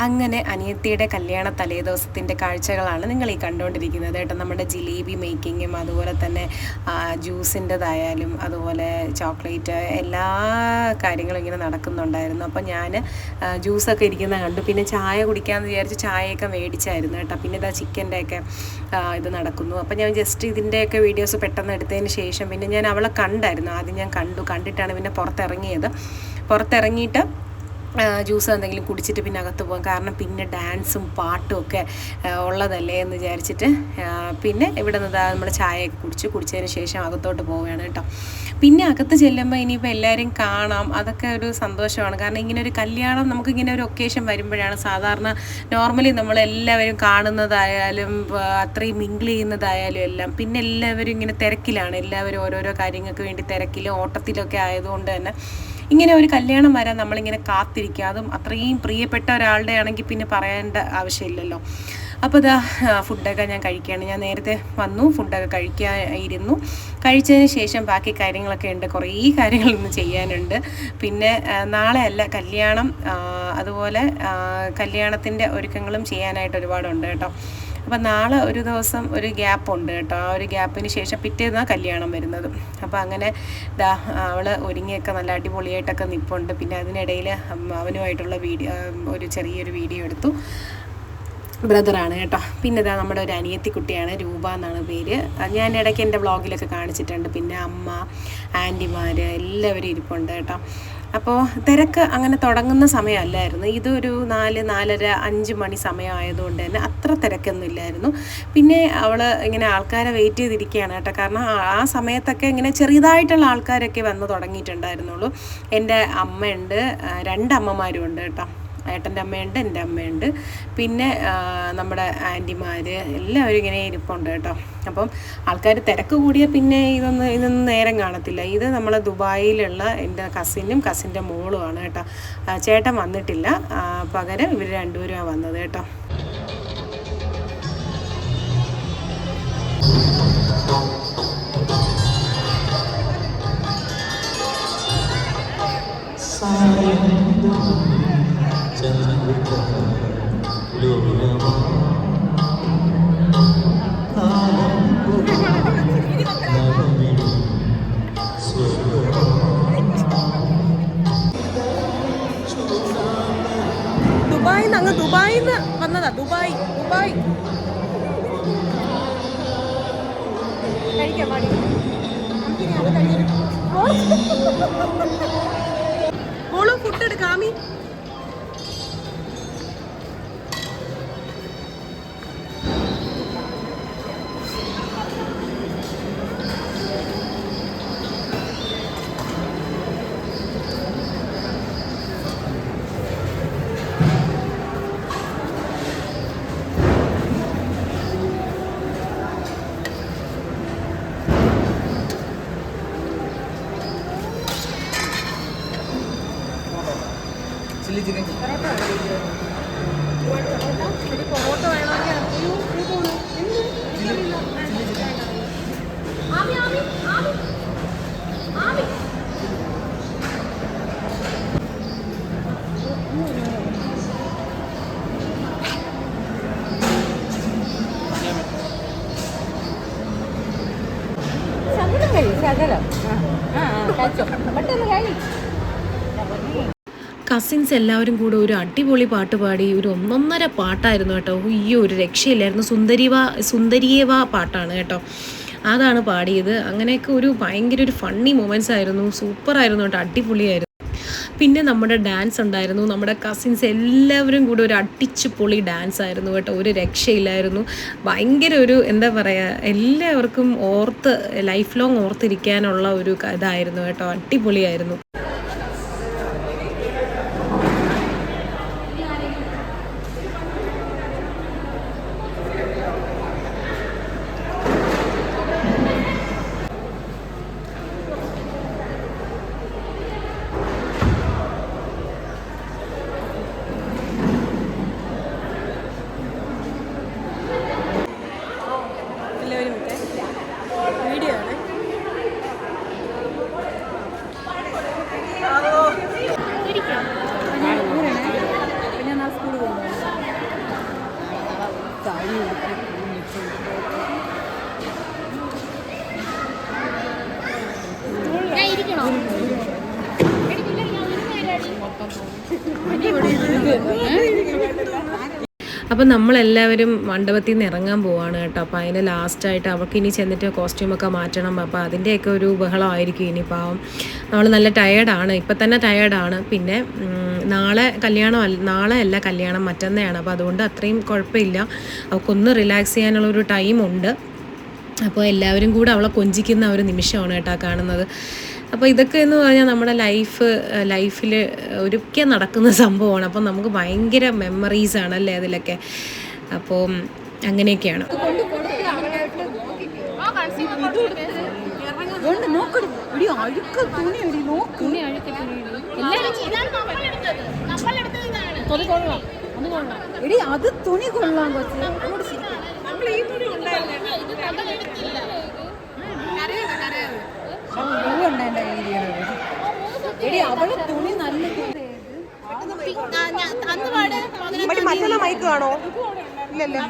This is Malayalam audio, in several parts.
അങ്ങനെ അനിയത്തിയുടെ കല്യാണ തലേദിവസത്തിൻ്റെ കാഴ്ചകളാണ് നിങ്ങൾ ഈ കണ്ടുകൊണ്ടിരിക്കുന്നത് കേട്ടോ. നമ്മുടെ ജിലേബി മേക്കിങ്ങും അതുപോലെ തന്നെ ജ്യൂസിൻ്റെതായാലും അതുപോലെ ചോക്ലേറ്റ് എല്ലാ കാര്യങ്ങളും ഇങ്ങനെ നടക്കുന്നുണ്ടായിരുന്നു. അപ്പോൾ ഞാൻ ജ്യൂസൊക്കെ ഇരിക്കുന്ന കണ്ടു. പിന്നെ ചായ കുടിക്കാമെന്ന് വിചാരിച്ച് ചായയൊക്കെ മേടിച്ചായിരുന്നു കേട്ടോ. പിന്നെ ഇതാ ചിക്കൻ്റെയൊക്കെ ഇത് നടക്കുന്നു. അപ്പോൾ ഞാൻ ജസ്റ്റ് ഇതിൻ്റെയൊക്കെ വീഡിയോസ് പെട്ടെന്ന് എടുത്തതിന് ശേഷം പിന്നെ ഞാൻ അവളെ കണ്ടായിരുന്നു. ആദ്യം ഞാൻ കണ്ടിട്ടാണ് പിന്നെ പുറത്തിറങ്ങിയിട്ട് ജ്യൂസ് എന്തെങ്കിലും കുടിച്ചിട്ട് പിന്നെ അകത്ത് പോകാം. കാരണം പിന്നെ ഡാൻസും പാട്ടും ഒക്കെ ഉള്ളതല്ലേ എന്ന് വിചാരിച്ചിട്ട് പിന്നെ ഇവിടെ നിന്ന് നമ്മൾ ചായയൊക്കെ കുടിച്ചതിന് ശേഷം അകത്തോട്ട് പോവുകയാണ് കേട്ടോ. പിന്നെ അകത്ത് ചെല്ലുമ്പോൾ ഇനിയിപ്പോൾ എല്ലാവരെയും കാണാം, അതൊക്കെ ഒരു സന്തോഷമാണ്. കാരണം ഇങ്ങനെ ഒരു കല്യാണം നമുക്കിങ്ങനെ ഒരു ഒക്കേഷൻ വരുമ്പോഴാണ് സാധാരണ നോർമലി നമ്മളെല്ലാവരും കാണുന്നതായാലും അത്രയും മിങ്കിൾ ചെയ്യുന്നതായാലും എല്ലാം പിന്നെ എല്ലാവരും ഇങ്ങനെ തിരക്കിലാണ്. എല്ലാവരും ഓരോരോ കാര്യങ്ങൾക്ക് വേണ്ടി തിരക്കിലും ഓട്ടത്തിലൊക്കെ ആയതുകൊണ്ട് തന്നെ ഇങ്ങനെ ഒരു കല്യാണം വരാൻ നമ്മളിങ്ങനെ കാത്തിരിക്കുക. അതും അത്രയും പ്രിയപ്പെട്ട ഒരാളുടെ ആണെങ്കിൽ പിന്നെ പറയേണ്ട ആവശ്യമില്ലല്ലോ. അപ്പോൾ ഇതാ ഫുഡൊക്കെ ഞാൻ കഴിക്കുകയാണ്. ഞാൻ നേരത്തെ വന്നു, ഫുഡൊക്കെ കഴിക്കാനിരുന്നു. കഴിച്ചതിന് ശേഷം ബാക്കി കാര്യങ്ങളൊക്കെ ഉണ്ട്, കുറേ കാര്യങ്ങൾ ഇന്ന് ചെയ്യാനുണ്ട്. പിന്നെ നാളെ അല്ല കല്യാണം, അതുപോലെ കല്യാണത്തിൻ്റെ ഒരുക്കങ്ങളും ചെയ്യാനായിട്ട് ഒരുപാടുണ്ട് കേട്ടോ. അപ്പം നാളെ ഒരു ദിവസം ഒരു ഗ്യാപ്പുണ്ട് കേട്ടോ. ആ ഒരു ഗ്യാപ്പിന് ശേഷം പിറ്റേന്നാണ് കല്യാണം വരുന്നത്. അപ്പോൾ അങ്ങനെ അവൾ ഒരുങ്ങിയൊക്കെ നല്ല അടിപൊളിയായിട്ടൊക്കെ നിൽപ്പുണ്ട്. പിന്നെ അതിനിടയിൽ അവനുമായിട്ടുള്ള ഒരു ചെറിയൊരു വീഡിയോ എടുത്തു. ബ്രദറാണ് കേട്ടോ. പിന്നെ നമ്മുടെ ഒരു അനിയത്തിക്കുട്ടിയാണ്, രൂപ എന്നാണ് പേര്. ഞാൻ ഇടയ്ക്ക് എൻ്റെ വ്ളോഗിലൊക്കെ കാണിച്ചിട്ടുണ്ട്. പിന്നെ അമ്മ, ആൻറ്റിമാർ എല്ലാവരും ഇരിപ്പുണ്ട് കേട്ടോ. അപ്പോൾ തിരക്ക് അങ്ങനെ തുടങ്ങുന്ന സമയമല്ലായിരുന്നു. ഇതൊരു 4, 4:30, 5 മണി സമയമായതുകൊണ്ട് തന്നെ അത്ര തിരക്കൊന്നും ഇല്ലായിരുന്നു. പിന്നെ അവൾ ഇങ്ങനെ ആൾക്കാരെ വെയിറ്റ് ചെയ്തിരിക്കുകയാണ് കേട്ടോ. കാരണം ആ സമയത്തൊക്കെ ഇങ്ങനെ ചെറുതായിട്ടുള്ള ആൾക്കാരൊക്കെ വന്ന് തുടങ്ങിയിട്ടുണ്ടായിരുന്നുള്ളൂ. എൻ്റെ അമ്മയുണ്ട്, 2 അമ്മമാരും ഉണ്ട് കേട്ടോ. ഏട്ടൻ്റെ അമ്മയുണ്ട്, എൻ്റെ അമ്മയുണ്ട്, പിന്നെ നമ്മുടെ ആൻറ്റിമാർ എല്ലാവരും ഇങ്ങനെ ഇരിപ്പുണ്ട് കേട്ടോ. അപ്പം ആൾക്കാർ തിരക്ക് കൂടിയാൽ പിന്നെ ഇതൊന്നും നേരം കാണത്തില്ല. ഇത് നമ്മൾ ദുബായിലുള്ള എൻ്റെ കസിൻ്റെ മോളുമാണ് കേട്ടോ. ചേട്ടൻ വന്നിട്ടില്ല, പകരം ഇവർ രണ്ടുപേരുമാണ് വന്നത് കേട്ടോ. ദുബായിൽ നിന്ന് വന്നതാ. ദുബായ് കഴിക്കാൻ പാടി മോള് ഫുഡ് എടുക്കാമി. ചില്ലി ചിക്കൻ പൊറോട്ട വേണമെങ്കിൽ ശകലം പെട്ടെന്ന് കഴി. കസിൻസ് എല്ലാവരും കൂടെ ഒരു അടിപൊളി പാട്ട് പാടി. ഒരു 1.5 പാട്ടായിരുന്നു കേട്ടോ. ഒരു രക്ഷയില്ലായിരുന്നു. സുന്ദരിയേവാ പാട്ടാണ് കേട്ടോ, അതാണ് പാടിയത്. അങ്ങനെയൊക്കെ ഒരു ഭയങ്കര ഒരു ഫണ്ണി മൊമെൻറ്റ്സ് ആയിരുന്നു. സൂപ്പറായിരുന്നു കേട്ടോ, അടിപൊളിയായിരുന്നു. പിന്നെ നമ്മുടെ ഡാൻസ് ഉണ്ടായിരുന്നു. നമ്മുടെ കസിൻസ് എല്ലാവരും കൂടെ ഒരു അടിച്ചു പൊളി ഡാൻസ് ആയിരുന്നു കേട്ടോ. ഒരു രക്ഷയില്ലായിരുന്നു. ഭയങ്കര ഒരു എന്താ പറയുക, എല്ലാവർക്കും ലൈഫ് ലോങ് ഓർത്തിരിക്കാനുള്ള ഒരു ഇതായിരുന്നു കേട്ടോ. അടിപൊളിയായിരുന്നു. വീഡിയോ ആണ്. ഞാൻ സ്കൂളിൽ പോകുന്നു. സാരി ഇരിക്കണോ? അപ്പം നമ്മളെല്ലാവരും മണ്ഡപത്തിൽ നിന്ന് ഇറങ്ങാൻ പോവാണ് കേട്ടോ. അപ്പോൾ അതിന് ലാസ്റ്റായിട്ട് അവൾക്ക് ഇനി ചെന്നിട്ട് കോസ്റ്റ്യൂമൊക്കെ മാറ്റണം. അപ്പോൾ അതിൻ്റെയൊക്കെ ഒരു ബഹളമായിരിക്കും ഇനി. പാവം നമ്മൾ നല്ല ടയേർഡാണ്, ഇപ്പം തന്നെ ടയേർഡാണ്. പിന്നെ നാളെ നാളെ അല്ല കല്യാണം, മറ്റന്നയാണ്. അപ്പോൾ അതുകൊണ്ട് അത്രയും കുഴപ്പമില്ല, അവൾക്കൊന്ന് റിലാക്സ് ചെയ്യാനുള്ളൊരു ടൈമുണ്ട്. അപ്പോൾ എല്ലാവരും കൂടെ അവളെ കൊഞ്ചിക്കുന്ന ഒരു നിമിഷമാണ് കേട്ടോ കാണുന്നത്. അപ്പോൾ ഇതൊക്കെ എന്ന് പറഞ്ഞാൽ നമ്മുടെ ലൈഫിൽ ഒരിക്കൽ നടക്കുന്ന സംഭവമാണ്. അപ്പം നമുക്ക് ഭയങ്കര മെമ്മറീസാണല്ലേ അതിലൊക്കെ. അപ്പോൾ അങ്ങനെയൊക്കെയാണ്. അത് തുണി കൊള്ളാൻ അവള് തുണി നല്ല മറ്റുള്ള മൈക്ക് കാണോ? ഇല്ലല്ലോ.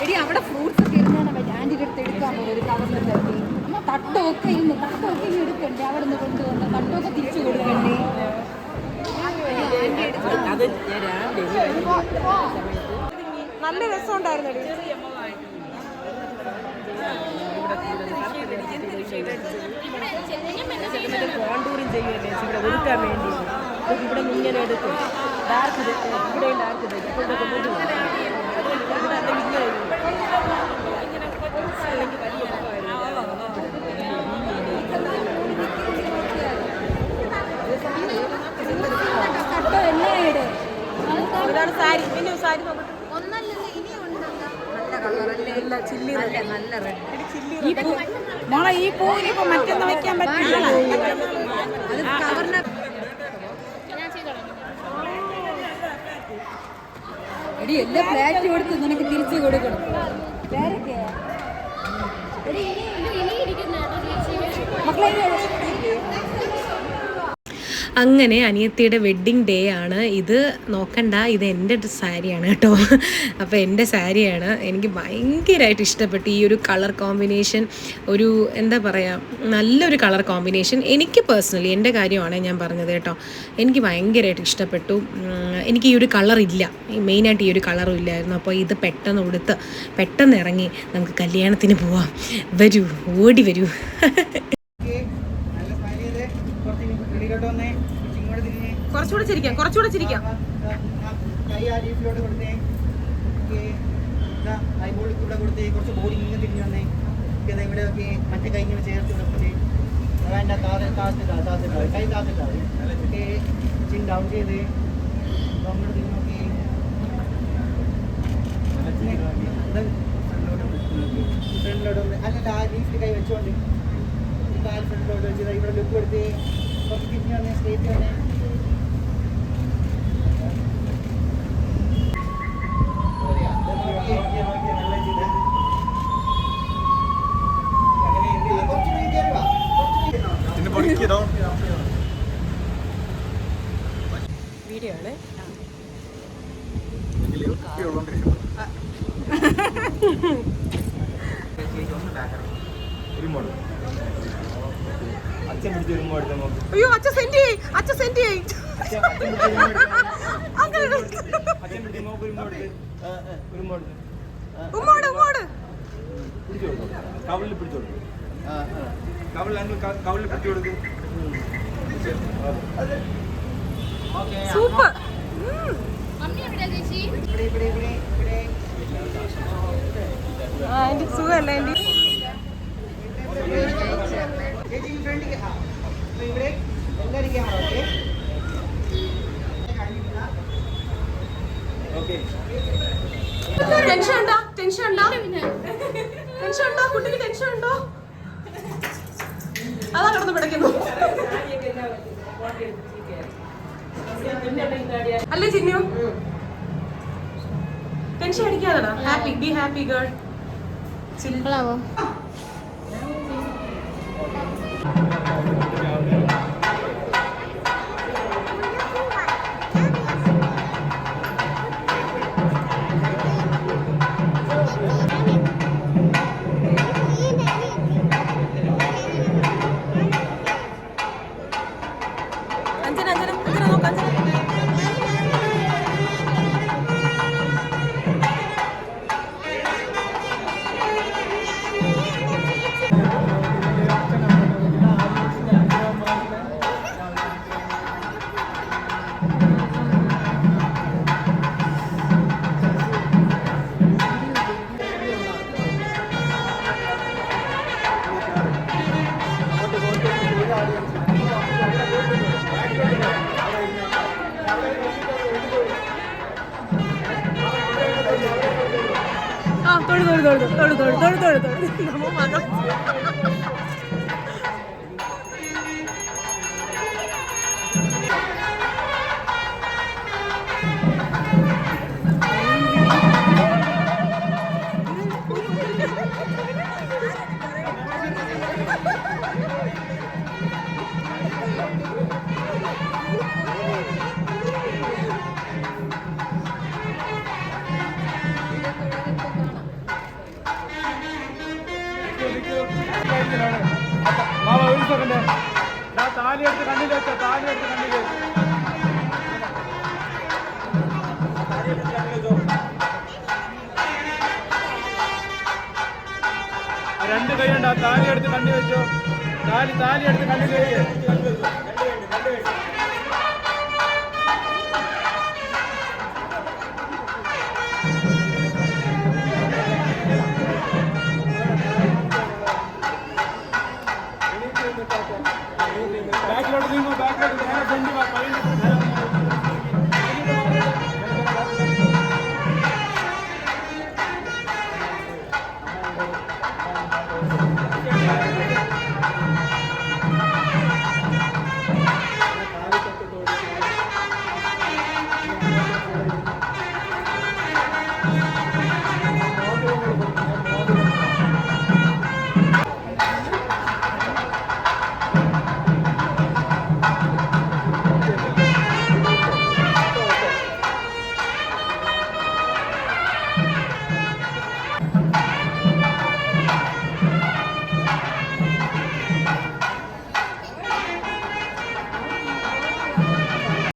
എടി അവിടെ ഫ്രൂട്ട്സ് ഒക്കെ ഇരുന്നാണ് ആൻറ്റിയുടെ അടുത്ത് എടുക്കാൻ പോകും ഒരു കവറിലെത്തി. അമ്മ തട്ടമൊക്കെ ഇന്ന് എടുക്കണ്ടേ, അവിടെ നിന്ന് കൊണ്ടുവന്ന തട്ടമൊക്കെ തിരിച്ചു കൊടുക്കണ്ടേ. നല്ല രസമുണ്ടായിരുന്നു. കോണ്ടൂറിങ് ചെയ്യുമല്ലേ ഇവിടെ ഒരുക്കാൻ വേണ്ടി. ഇവിടെ ഇങ്ങനെ എടുക്കും, ഡാർക്ക് ഇവിടെയും ഡാർക്ക് ഇതാണ് സാരി. പിന്നെ സാരി നോക്കട്ടെ. മോളെ ഈ പൂവിനിപ്പോ മറ്റൊന്ന് വയ്ക്കാൻ പറ്റില്ല. എടി എല്ലാ ഫ്ലാറ്റ് കൊടുത്ത് നിനക്ക് തിരിച്ചു കൊടുക്കണം. മക്കളെ അങ്ങനെ അനിയത്തിയുടെ വെഡ്ഡിങ് ഡേ ആണ് ഇത്. നോക്കണ്ട, ഇത് എൻ്റെ സാരിയാണ് കേട്ടോ. അപ്പോൾ എൻ്റെ സാരിയാണ്. എനിക്ക് ഭയങ്കരമായിട്ട് ഇഷ്ടപ്പെട്ടു ഈ ഒരു കളർ കോമ്പിനേഷൻ. ഒരു എന്താ പറയുക, നല്ലൊരു കളർ കോമ്പിനേഷൻ. എനിക്ക് പേഴ്സണലി എൻ്റെ കാര്യമാണ് ഞാൻ പറഞ്ഞത് കേട്ടോ. എനിക്ക് ഭയങ്കരമായിട്ട് ഇഷ്ടപ്പെട്ടു. എനിക്ക് ഈ ഒരു കളറില്ല, മെയിനായിട്ട് ഈ ഒരു കളറും ഇല്ലായിരുന്നു. അപ്പോൾ ഇത് പെട്ടെന്ന് ഇറങ്ങി നമുക്ക് കല്യാണത്തിന് പോവാം. വരൂ, ഓടി വരൂ. കുറച്ചുകൂടെ ചിരിക്കാം. കുറച്ച് ബോഡി ഇങ്ങനെ തിരിഞ്ഞു വന്നേ. ഇവിടെ മറ്റേ കൈ ഇങ്ങനെ ചേർത്ത് നിർത്തി കൈ താത്തിട്ടാണ് ചിൻ ഡൗൺ ചെയ്ത് അങ്ങോട്ട് തിരിഞ്ഞ് നോക്കി ഫ്രണ്ടിലോട്ട് വന്ന് അല്ല ആ ലീഫിൽ കൈ വെച്ചോണ്ട് കാൽ ഫ്രണ്ടിലോട്ട് വെച്ചത് ഇവിടെ ലുക്ക് കൊടുത്ത് കുറച്ച് തിരിഞ്ഞ് വന്നേ, സ്റ്റേറ്റ് വന്നേ. വീഡിയോ ആണ്. അയ്യോ അച്ഛൻ സെൻഡ് ചെയ്യ്. ഉമ്മോട് കവളിൽ പിടിച്ചു കൊടുക്കും. കവളിൽ പിടിച്ചു കൊടുക്കും. സൂപ്പർ. ആൻറ്റി സുഖമല്ലേ ആൻറ്റി? ഇവിടെ എല്ലാവരും ക്യാമറ ഓക്കെ. ടെൻഷൻ ഉണ്ടോ? കുട്ടിക്ക് ടെൻഷൻ ഉണ്ടോ? അതാ കിടന്ന് പിടയ്ക്കുന്നു അല്ലേ ചിന്നു? ടെൻഷൻ അടിക്കാതെടാ. Be happy girl. സിമ്പിളാവോ? ആ തൊഴു തൊഴു തൊഴു തൊഴു തൊഴു തൊഴു തൊഴു തൊഴു നമ്മ മകം മാമ ഒരു സെക്കൻഡ് താലി എടുത്ത് കണ്ണിൽ വെച്ചോ താലി എടുത്ത് കണ്ണിൽ രണ്ട് കൈയുണ്ട് ആ താലി എടുത്ത് കണ്ണി വെച്ചോ താലി എടുത്ത് കണ്ണിൽ വെച്ച് ബാക്കിലോട്ട് നീങ്ങോ ബാക്കിലോട്ട് നേരെ ഫ്രണ്ട്